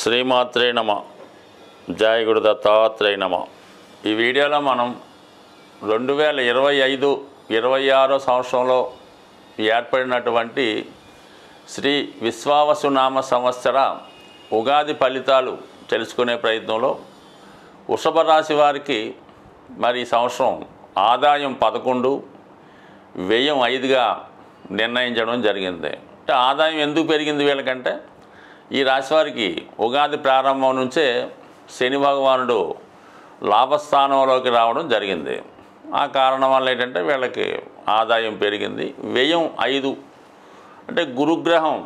శ్రీమాత్రే నమ. జయ గురు దత్తాత్రేయ నమ. ఈ వీడియోలో మనం 2025-26 సంవత్సరంలో ఏర్పడినటువంటి శ్రీ విశ్వావసునామ సంవత్సర ఉగాది ఫలితాలు తెలుసుకునే ప్రయత్నంలో వృషభ రాశి వారికి మరి ఈ సంవత్సరం ఆదాయం 11, వ్యయం 5గా నిర్ణయించడం జరిగింది. అంటే ఆదాయం ఎందుకు పెరిగింది వీళ్ళకంటే ఈ రాశి వారికి ఉగాది ప్రారంభం నుంచే శని భగవానుడు లాభస్థానంలోకి రావడం జరిగింది. ఆ కారణం వల్ల ఏంటంటే వీళ్ళకి ఆదాయం పెరిగింది. వ్యయం 5 అంటే గురుగ్రహం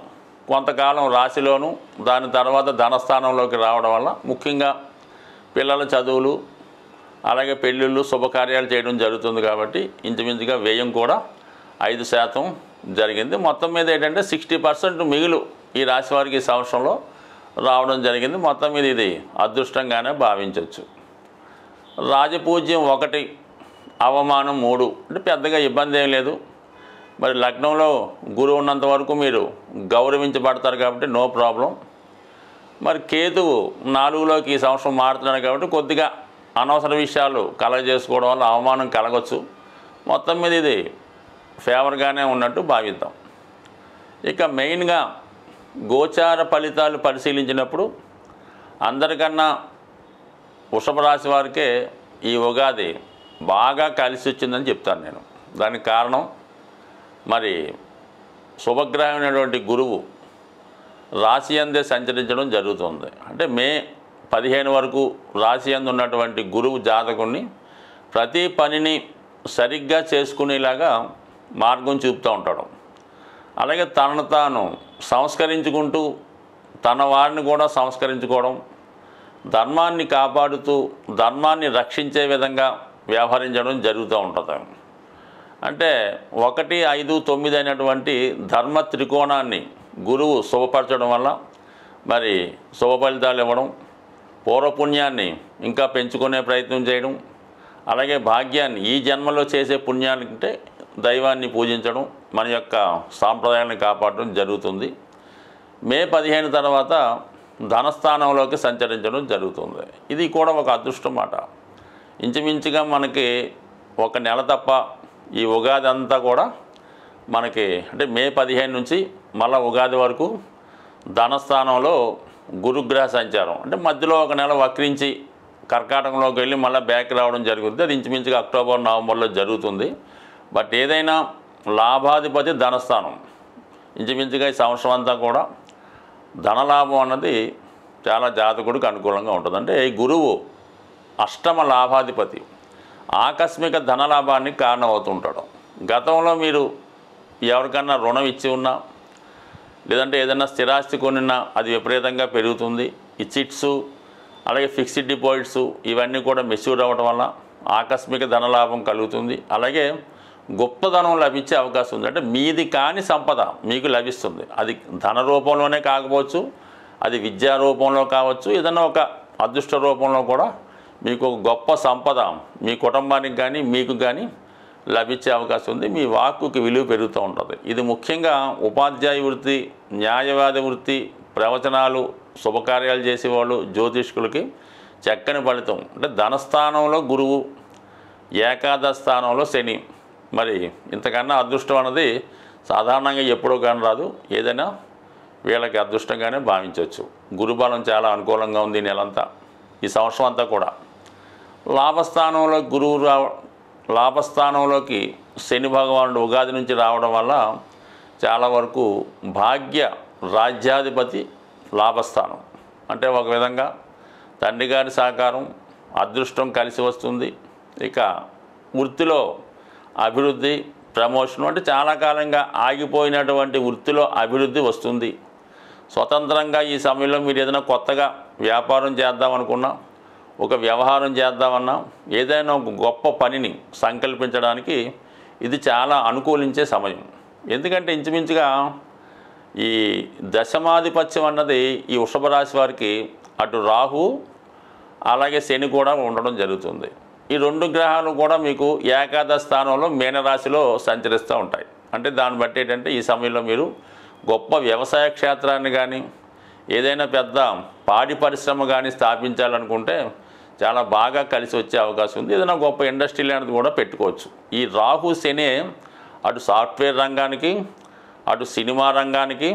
కొంతకాలం రాశిలోను దాని తర్వాత ధనస్థానంలోకి రావడం వల్ల ముఖ్యంగా పిల్లల చదువులు అలాగే పెళ్ళిళ్ళు శుభకార్యాలు చేయడం జరుగుతుంది. కాబట్టి ఇంచుమించుగా వ్యయం కూడా 5% జరిగింది. మొత్తం మీద ఏంటంటే 60% మిగులు ఈ రాశి వారికి ఈ సంవత్సరంలో రావడం జరిగింది. మొత్తం మీద ఇది అదృష్టంగానే భావించవచ్చు. రాజపూజ్యం 1, అవమానం 3 అంటే పెద్దగా ఇబ్బంది ఏం లేదు. మరి లగ్నంలో గురువు ఉన్నంత వరకు మీరు గౌరవించబడతారు కాబట్టి నో ప్రాబ్లం. మరి కేతువు 4లోకి ఈ సంవత్సరం మారుతున్నాడు కాబట్టి కొద్దిగా అనవసర విషయాలు కలగజేసుకోవడం వల్ల అవమానం కలగవచ్చు. మొత్తం మీద ఇది ఫేవర్గానే ఉన్నట్టు భావిద్దాం. ఇక మెయిన్గా గోచార ఫలితాలు పరిశీలించినప్పుడు అందరికన్నా వృషభ రాశి వారికే ఈ ఉగాది బాగా కలిసి వచ్చిందని చెప్తాను నేను. దానికి కారణం మరి శుభగ్రహమైనటువంటి గురువు రాశి అందే సంచరించడం జరుగుతుంది. అంటే మే 15 వరకు రాశి అందు ఉన్నటువంటి గురువు జాతకుడిని ప్రతి పనిని సరిగ్గా చేసుకునేలాగా మార్గం చూపుతూ ఉంటాడు. అలాగే తనను తాను సంస్కరించుకుంటూ తన వారిని కూడా సంస్కరించుకోవడం, ధర్మాన్ని కాపాడుతూ ధర్మాన్ని రక్షించే విధంగా వ్యవహరించడం జరుగుతూ ఉంటుంది. అంటే 1, 5, 9 అయినటువంటి ధర్మ త్రికోణాన్ని గురువు శుభపరచడం వల్ల మరి శుభ ఫలితాలు ఇవ్వడం, పూర్వపుణ్యాన్ని ఇంకా పెంచుకునే ప్రయత్నం చేయడం, అలాగే భాగ్యాన్ని ఈ జన్మలో చేసే పుణ్యానికంటే దైవాన్ని పూజించడం, మన యొక్క సాంప్రదాయాన్ని కాపాడడం జరుగుతుంది. మే 15 తర్వాత ధనస్థానంలోకి సంచరించడం జరుగుతుంది. ఇది కూడా ఒక అదృష్టం మాట. ఇంచుమించుగా మనకి 1 నెల తప్ప ఈ ఉగాది అంతా కూడా మనకి అంటే మే 15 నుంచి మళ్ళీ ఉగాది వరకు ధనస్థానంలో గురుగ్రహ సంచారం అంటే మధ్యలో 1 నెల వక్రించి కర్కాటకంలోకి వెళ్ళి మళ్ళీ బ్యాక్ రావడం జరుగుతుంది. అది ఇంచుమించుగా అక్టోబర్, నవంబర్లో జరుగుతుంది. బట్ ఏదైనా లాభాధిపతి ధనస్థానం ఇంచుమించుగా ఈ సంవత్సరం అంతా కూడా ధనలాభం అన్నది చాలా జాతకుడికి అనుకూలంగా ఉంటుంది. అంటే ఈ గురువు అష్టమ లాభాధిపతి ఆకస్మిక ధనలాభానికి కారణమవుతుంటాడు. గతంలో మీరు ఎవరికన్నా రుణం ఇచ్చి ఉన్నా లేదంటే ఏదైనా స్థిరాస్తి కొనినా అది విపరీతంగా పెరుగుతుంది. ఈ చిట్స్ అలాగే ఫిక్స్డ్ డిపాజిట్స్ ఇవన్నీ కూడా మెచ్యూర్ అవ్వడం వల్ల ఆకస్మిక ధనలాభం కలుగుతుంది. అలాగే గుప్తధనం లభించే అవకాశం ఉంది. అంటే మీది కాని సంపద మీకు లభిస్తుంది. అది ధన రూపంలోనే కాకపోవచ్చు, అది విద్యా రూపంలో కావచ్చు, ఏదైనా ఒక అదృష్ట రూపంలో కూడా మీకు ఒక గొప్ప సంపద మీ కుటుంబానికి కానీ మీకు కానీ లభించే అవకాశం ఉంది. మీ వాక్కుకి విలువ పెరుగుతూ ఉంటుంది. ఇది ముఖ్యంగా ఉపాధ్యాయ వృత్తి, న్యాయవాది వృత్తి, ప్రవచనాలు, శుభకార్యాలు చేసేవాళ్ళు, జ్యోతిష్కులకి చక్కని ఫలితం. అంటే ధనస్థానంలో గురువు, ఏకాదశ స్థానంలో శని, మరి ఇంతకన్నా అదృష్టం అన్నది సాధారణంగా ఎప్పుడో కానీ రాదు. ఏదైనా వీళ్ళకి అదృష్టంగానే భావించవచ్చు. గురుబలం చాలా అనుకూలంగా ఉంది. నెలంతా ఈ సంవత్సరం అంతా కూడా లాభస్థానంలో లాభస్థానంలోకి శని భగవానుడు ఉగాది నుంచి రావడం వల్ల చాలా వరకు భాగ్య రాజ్యాధిపతి లాభస్థానం అంటే ఒక విధంగా తండ్రి గారి సహకారం, అదృష్టం కలిసి వస్తుంది. ఇక వృత్తిలో అభివృద్ధి, ప్రమోషన్ అంటే చాలా కాలంగా ఆగిపోయినటువంటి వృత్తిలో అభివృద్ధి వస్తుంది. స్వతంత్రంగా ఈ సమయంలో మీరు ఏదైనా కొత్తగా వ్యాపారం చేద్దామనుకున్నా, ఒక వ్యవహారం చేద్దామన్నా, ఏదైనా ఒక గొప్ప పనిని సంకల్పించడానికి ఇది చాలా అనుకూలించే సమయం. ఎందుకంటే ఇంచుమించుగా ఈ దశమాధిపత్యం అన్నది ఈ వృషభ రాశి వారికి అటు రాహు అలాగే శని కూడా ఉండడం జరుగుతుంది. ఈ 2 గ్రహాలు కూడా మీకు ఏకాదశ స్థానంలో మీనరాశిలో సంచరిస్తూ ఉంటాయి. అంటే దాన్ని బట్టి ఏంటంటే ఈ సమయంలో మీరు గొప్ప వ్యవసాయ క్షేత్రాన్ని కానీ ఏదైనా పెద్ద పాడి పరిశ్రమ కానీ స్థాపించాలనుకుంటే చాలా బాగా కలిసి వచ్చే అవకాశం ఉంది. ఏదైనా గొప్ప ఇండస్ట్రీ లాంటిది కూడా పెట్టుకోవచ్చు. ఈ రాహు శని అటు సాఫ్ట్వేర్ రంగానికి, అటు సినిమా రంగానికి,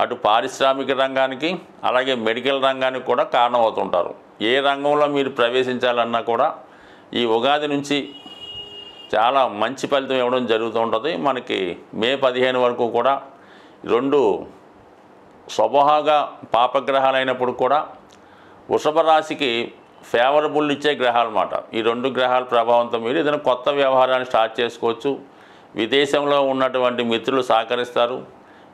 అటు పారిశ్రామిక రంగానికి, అలాగే మెడికల్ రంగానికి కూడా కారణమవుతుంటారు. ఏ రంగంలో మీరు ప్రవేశించాలన్నా కూడా ఈ ఉగాది నుంచి చాలా మంచి ఫలితం ఇవ్వడం జరుగుతూ ఉంటుంది. మనకి మే 15 వరకు కూడా 2 స్వభావగా పాపగ్రహాలు అయినప్పుడు కూడా వృషభ రాశికి ఫేవరబుల్ ఇచ్చే గ్రహాలు అన్నమాట. ఈ 2 గ్రహాల ప్రభావంతో మీరు ఏదైనా కొత్త వ్యవహారాన్ని స్టార్ట్ చేసుకోవచ్చు. విదేశంలో ఉన్నటువంటి మిత్రులు సహకరిస్తారు.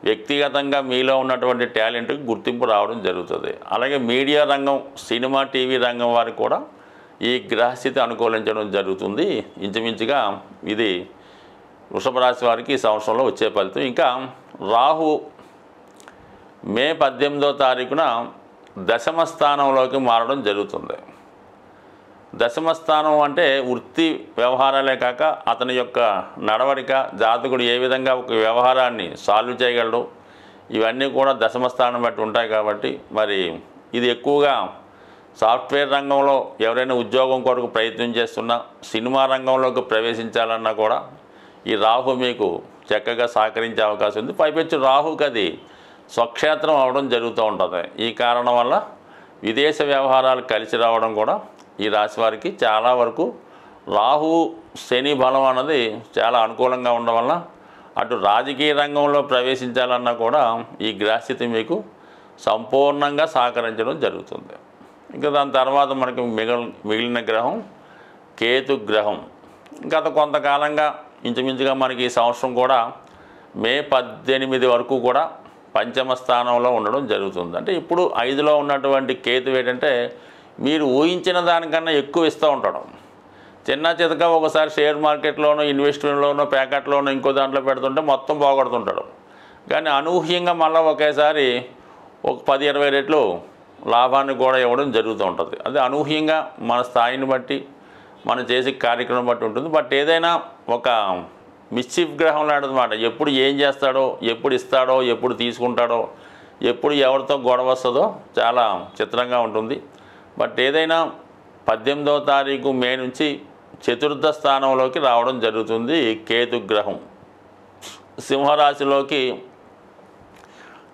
వ్యక్తిగతంగా మీలో ఉన్నటువంటి టాలెంట్కి గుర్తింపు రావడం జరుగుతుంది. అలాగే మీడియా రంగం, సినిమా, టీవీ రంగం వారికి కూడా ఈ గ్రహస్థితి అనుకూలించడం జరుగుతుంది. ఇంచుమించుగా ఇది వృషభ రాశి వారికి ఈ సంవత్సరంలో వచ్చే ఫలితం. ఇంకా రాహు మే 18వ తారీఖున దశమ స్థానంలోకి మారడం జరుగుతుంది. దశమ స్థానం అంటే వృత్తి వ్యవహారాలే కాక అతని యొక్క నడవడిక, జాతకుడు ఏ విధంగా ఒక వ్యవహారాన్ని సాల్వ్ చేయగలడు, ఇవన్నీ కూడా దశమ స్థానం బట్టి ఉంటాయి. కాబట్టి మరి ఇది ఎక్కువగా సాఫ్ట్వేర్ రంగంలో ఎవరైనా ఉద్యోగం కొరకు ప్రయత్నం చేస్తున్నా, సినిమా రంగంలోకి ప్రవేశించాలన్నా కూడా ఈ రాహు మీకు చక్కగా సహకరించే అవకాశం ఉంది. పైపెచ్చు రాహుకి అది స్వక్షేత్రం అవడం జరుగుతూ ఉంటుంది. ఈ కారణం వల్ల విదేశ వ్యవహారాలు కలిసి రావడం కూడా ఈ రాశి వారికి చాలా వరకు రాహు శని బలం అన్నది చాలా అనుకూలంగా ఉండడం వల్ల అటు రాజకీయ రంగంలో ప్రవేశించాలన్నా కూడా ఈ గ్రహస్థితి మీకు సంపూర్ణంగా సహకరించడం జరుగుతుంది. ఇంకా దాని తర్వాత మనకి మిగిలిన గ్రహం కేతు గ్రహం. గత కొంతకాలంగా ఇంచుమించుగా మనకి ఈ సంవత్సరం కూడా మే 18 వరకు కూడా పంచమ స్థానంలో ఉండడం జరుగుతుంది. అంటే ఇప్పుడు 5లో ఉన్నటువంటి కేతు ఏంటంటే మీరు ఊహించిన దానికన్నా ఎక్కువ ఇస్తూ ఉంటాడు. చిన్న చితక ఒకసారి షేర్ మార్కెట్లోనో, ఇన్వెస్ట్మెంట్లోనో, ప్యాకెట్లోనో, ఇంకో దాంట్లో పెడుతుంటే మొత్తం పోగొడుతుంటాడు. కానీ అనూహ్యంగా మళ్ళీ ఒకేసారి ఒక 10-20 రెట్లు లాభాన్ని కూడా ఇవ్వడం జరుగుతూ ఉంటుంది. అది అనూహ్యంగా మన స్థాయిని బట్టి, మనం చేసే కార్యక్రమం బట్టి ఉంటుంది. బట్ ఏదైనా ఒక మిస్చీఫ్ గ్రహం లాంటిదన్నమాట. ఎప్పుడు ఏం చేస్తాడో, ఎప్పుడు ఇస్తాడో, ఎప్పుడు తీసుకుంటాడో, ఎప్పుడు ఎవరితో గొడవ వస్తుందో చాలా చిత్రంగా ఉంటుంది. బట్ ఏదైనా 18వ తారీఖు మే నుంచి చతుర్థ స్థానంలోకి రావడం జరుగుతుంది కేతు గ్రహం. సింహరాశిలోకి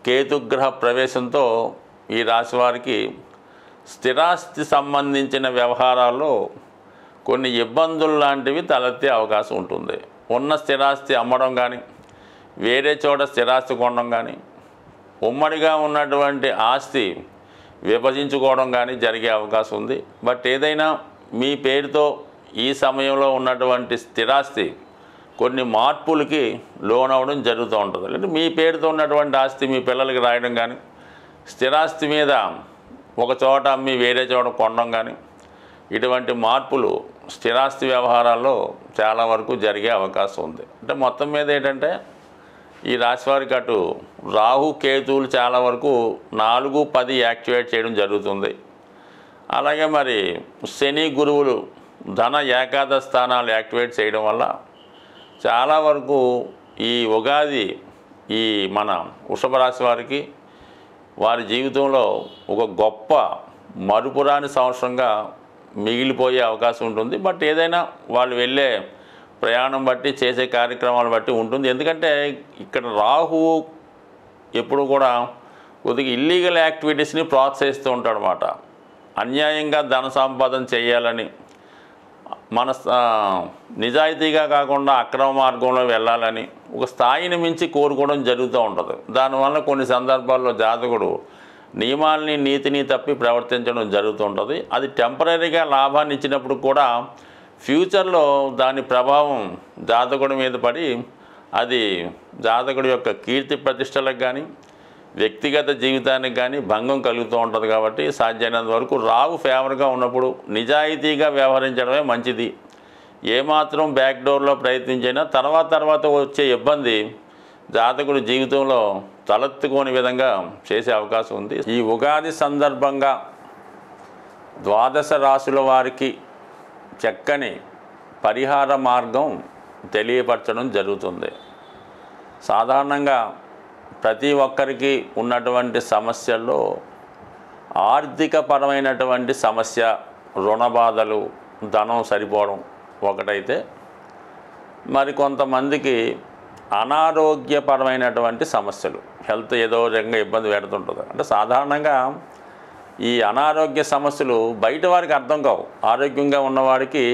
కేతుగ్రహ ప్రవేశంతో ఈ రాశి వారికి స్థిరాస్తి సంబంధించిన వ్యవహారాల్లో కొన్ని ఇబ్బందులు లాంటివి తలెత్తే అవకాశం ఉంటుంది. ఉన్న స్థిరాస్తి అమ్మడం కానీ, వేరే చోట స్థిరాస్తి కొనడం కానీ, ఉమ్మడిగా ఉన్నటువంటి ఆస్తి విభజించుకోవడం కానీ జరిగే అవకాశం ఉంది. బట్ ఏదైనా మీ పేరుతో ఈ సమయంలో ఉన్నటువంటి స్థిరాస్తి కొన్ని మార్పులకి లోనవడం జరుగుతూ ఉంటుంది. అంటే మీ పేరుతో ఉన్నటువంటి ఆస్తి మీ పిల్లలకి రాయడం కానీ, స్థిరాస్తి మీద ఒక చోట అమ్మి వేరే చోట కొనడం కానీ, ఇటువంటి మార్పులు స్థిరాస్తి వ్యవహారాల్లో చాలా వరకు జరిగే అవకాశం ఉంది. అంటే మొత్తం మీద ఏంటంటే ఈ రాశివారికి అటు రాహు కేతువులు చాలా వరకు 4-10 యాక్టివేట్ చేయడం జరుగుతుంది. అలాగే మరి శని గురువులు ధన ఏకాదశ స్థానాలు యాక్టివేట్ చేయడం వల్ల చాలా వరకు ఈ ఉగాది ఈ మన వృషభ రాశి వారికి వారి జీవితంలో ఒక గొప్ప మరుపురాని సంవత్సరంగా మిగిలిపోయే అవకాశం ఉంటుంది. బట్ ఏదైనా వాళ్ళు వెళ్ళే ప్రయాణం బట్టి, చేసే కార్యక్రమాలు బట్టి ఉంటుంది. ఎందుకంటే ఇక్కడ రాహువు ఎప్పుడు కూడా కొద్దిగా ఇల్లీగల్ యాక్టివిటీస్ని ప్రోత్సహిస్తూ ఉంటాడనమాట. అన్యాయంగా ధన సంపాదన చేయాలని, మన నిజాయితీగా కాకుండా అక్రమ మార్గంలో వెళ్ళాలని ఒక స్థాయిని మించి కోరుకోవడం జరుగుతూ ఉంటుంది. దానివల్ల కొన్ని సందర్భాల్లో జాతకుడు నియమాల్ని, నీతిని తప్పి ప్రవర్తించడం జరుగుతూ ఉంటుంది. అది టెంపరీగా లాభాన్ని ఇచ్చినప్పుడు కూడా ఫ్యూచర్లో దాని ప్రభావం జాతకుడి మీద పడి అది జాతకుడి యొక్క కీర్తి ప్రతిష్టలకు కానీ, వ్యక్తిగత జీవితానికి కానీ భంగం కలుగుతూ ఉంటుంది. కాబట్టి సాధ్యమైనంత వరకు రాహు ఫేవర్గా ఉన్నప్పుడు నిజాయితీగా వ్యవహరించడమే మంచిది. ఏమాత్రం బ్యాక్ డోర్లో ప్రయత్నించినా తర్వాత వచ్చే ఇబ్బంది జాతకుడి జీవితంలో తలెత్తుకోని విధంగా చేసే అవకాశం ఉంది. ఈ ఉగాది సందర్భంగా 12 రాశుల వారికి చక్కని పరిహార మార్గం తెలియపరచడం జరుగుతుంది. సాధారణంగా ప్రతి ఒక్కరికి ఉన్నటువంటి సమస్యల్లో ఆర్థికపరమైనటువంటి సమస్య, రుణ బాధలు, ధనం సరిపోవడం ఒకటైతే, మరి కొంతమందికి అనారోగ్యపరమైనటువంటి సమస్యలు, హెల్త్ ఏదో రకంగా ఇబ్బంది పెడుతుంటుంది. అంటే సాధారణంగా ఈ అనారోగ్య సమస్యలు బయట వారికి అర్థం కావు. ఆరోగ్యంగా ఉన్నవాడికి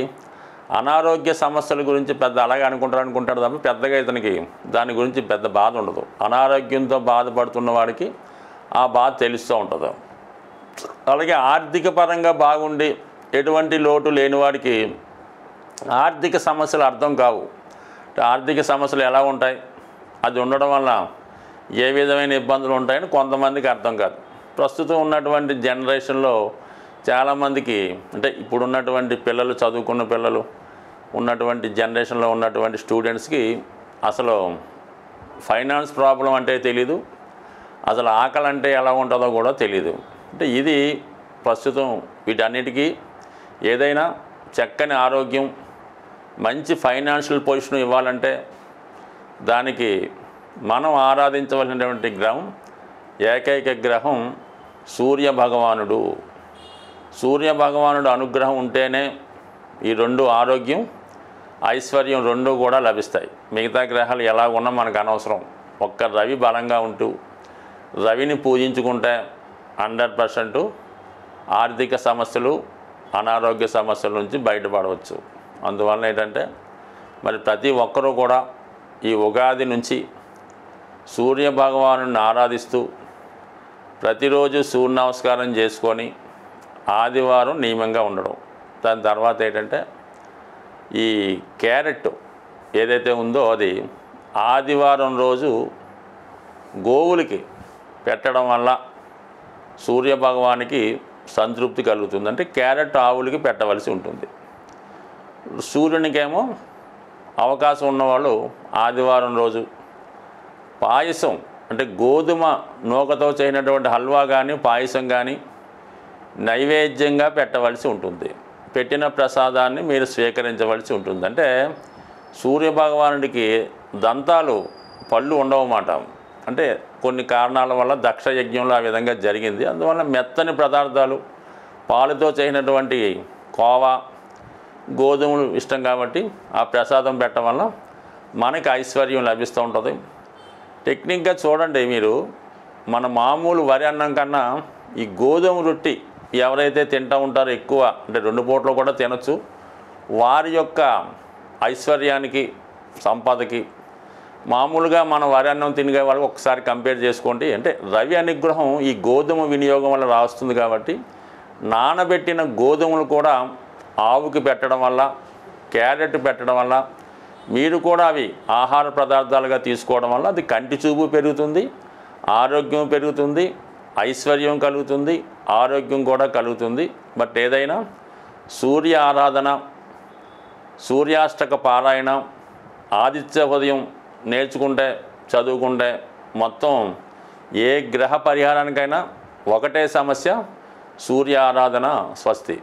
అనారోగ్య సమస్యల గురించి పెద్ద అలాగే అనుకుంటాడు తప్ప పెద్దగా ఇతనికి దాని గురించి పెద్ద బాధ ఉండదు. అనారోగ్యంతో బాధపడుతున్న వాడికి ఆ బాధ తెలుస్తూ ఉంటుంది. అలాగే ఆర్థిక పరంగా బాగుండి ఎటువంటి లోటు లేని వాడికి ఆర్థిక సమస్యలు అర్థం కావు. ఆర్థిక సమస్యలు ఎలా ఉంటాయి, అది ఉండడం వల్ల ఏ విధమైన ఇబ్బందులు ఉంటాయని కొంతమందికి అర్థం కాదు. ప్రస్తుతం ఉన్నటువంటి జనరేషన్లో చాలామందికి, అంటే ఇప్పుడున్నటువంటి పిల్లలు, చదువుకున్న పిల్లలు ఉన్నటువంటి జనరేషన్లో ఉన్నటువంటి స్టూడెంట్స్కి అసలు ఫైనాన్స్ ప్రాబ్లం అంటే తెలీదు, అసలు ఆకలి అంటే ఎలా ఉంటుందో కూడా తెలీదు. అంటే ఇది ప్రస్తుతం వీటన్నిటికీ ఏదైనా చక్కని ఆరోగ్యం, మంచి ఫైనాన్షియల్ పొజిషన్ ఇవ్వాలంటే దానికి మనం ఆరాధించవలసినటువంటి గ్రహం, ఏకైక గ్రహం సూర్య భగవానుడు. సూర్య భగవానుడు అనుగ్రహం ఉంటేనే ఈ రెండు, ఆరోగ్యం, ఐశ్వర్యం రెండు కూడా లభిస్తాయి. మిగతా గ్రహాలు ఎలా ఉన్నా మనకు అనవసరం. ఒక్క రవి బలంగా ఉంటూ రవిని పూజించుకుంటే 100% ఆర్థిక సమస్యలు, అనారోగ్య సమస్యల నుంచి బయటపడవచ్చు. అందువల్ల ఏంటంటే మరి ప్రతి ఒక్కరూ కూడా ఈ ఉగాది నుంచి సూర్య భగవానుడిని ఆరాధిస్తూ ప్రతిరోజు సూర్య నమస్కారం చేసుకొని ఆదివారం నియమంగా ఉండడం. దాని తర్వాత ఏంటంటే ఈ క్యారెట్ ఏదైతే ఉందో అది ఆదివారం రోజు గోవులకి పెట్టడం వల్ల సూర్య భగవానికి సంతృప్తి కలుగుతుంది. అంటే క్యారెట్ ఆవులకి పెట్టవలసి ఉంటుంది. సూర్యునికేమో అవకాశం ఉన్నవాళ్ళు ఆదివారం రోజు పాయసం, అంటే గోధుమ నూకతో చేసినటువంటి హల్వా కానీ పాయసం కానీ నైవేద్యంగా పెట్టవలసి ఉంటుంది. పెట్టిన ప్రసాదాన్ని మీరు స్వీకరించవలసి ఉంటుంది. అంటే సూర్యభగవానుడికి దంతాలు, పళ్ళు ఉండవన్నమాట. అంటే కొన్ని కారణాల వల్ల దక్ష యజ్ఞంలో ఆ విధంగా జరిగింది. అందువల్ల మెత్తని పదార్థాలు, పాలుతో చేసినటువంటి కోవా, గోధుమలు ఇష్టం కాబట్టి ఆ ప్రసాదం పెట్టడం వల్ల మనకి ఐశ్వర్యం లభిస్తూ ఉంటుంది. టెక్నిక్గా చూడండి మీరు, మన మామూలు వరి అన్నం కన్నా ఈ గోధుమ రొట్టి ఎవరైతే తింటూ ఉంటారో ఎక్కువ, అంటే 2 పూటలు కూడా తినచ్చు, వారి యొక్క ఐశ్వర్యానికి, సంపదకి మామూలుగా మనం వరి అన్నం తినే వాళ్ళకి ఒకసారి కంపేర్ చేసుకోండి. అంటే రవి అనుగ్రహం ఈ గోధుమ వినియోగం వల్ల రాస్తుంది కాబట్టి నానబెట్టిన గోధుమలు కూడా ఆవుకి పెట్టడం వల్ల, క్యారెట్ పెట్టడం వల్ల, మీరు కూడా అవి ఆహార పదార్థాలుగా తీసుకోవడం వల్ల అది కంటి చూపు పెరుగుతుంది, ఆరోగ్యం పెరుగుతుంది, ఐశ్వర్యం కలుగుతుంది, ఆరోగ్యం కూడా కలుగుతుంది. బట్ ఏదైనా సూర్య ఆరాధన, సూర్యాష్టక పారాయణ, ఆదిత్య ఉదయం నేర్చుకుంటే, చదువుకుంటే మొత్తం ఏ గ్రహ పరిహారానికైనా ఒకటే సమస్య, సూర్య ఆరాధన. స్వస్తి.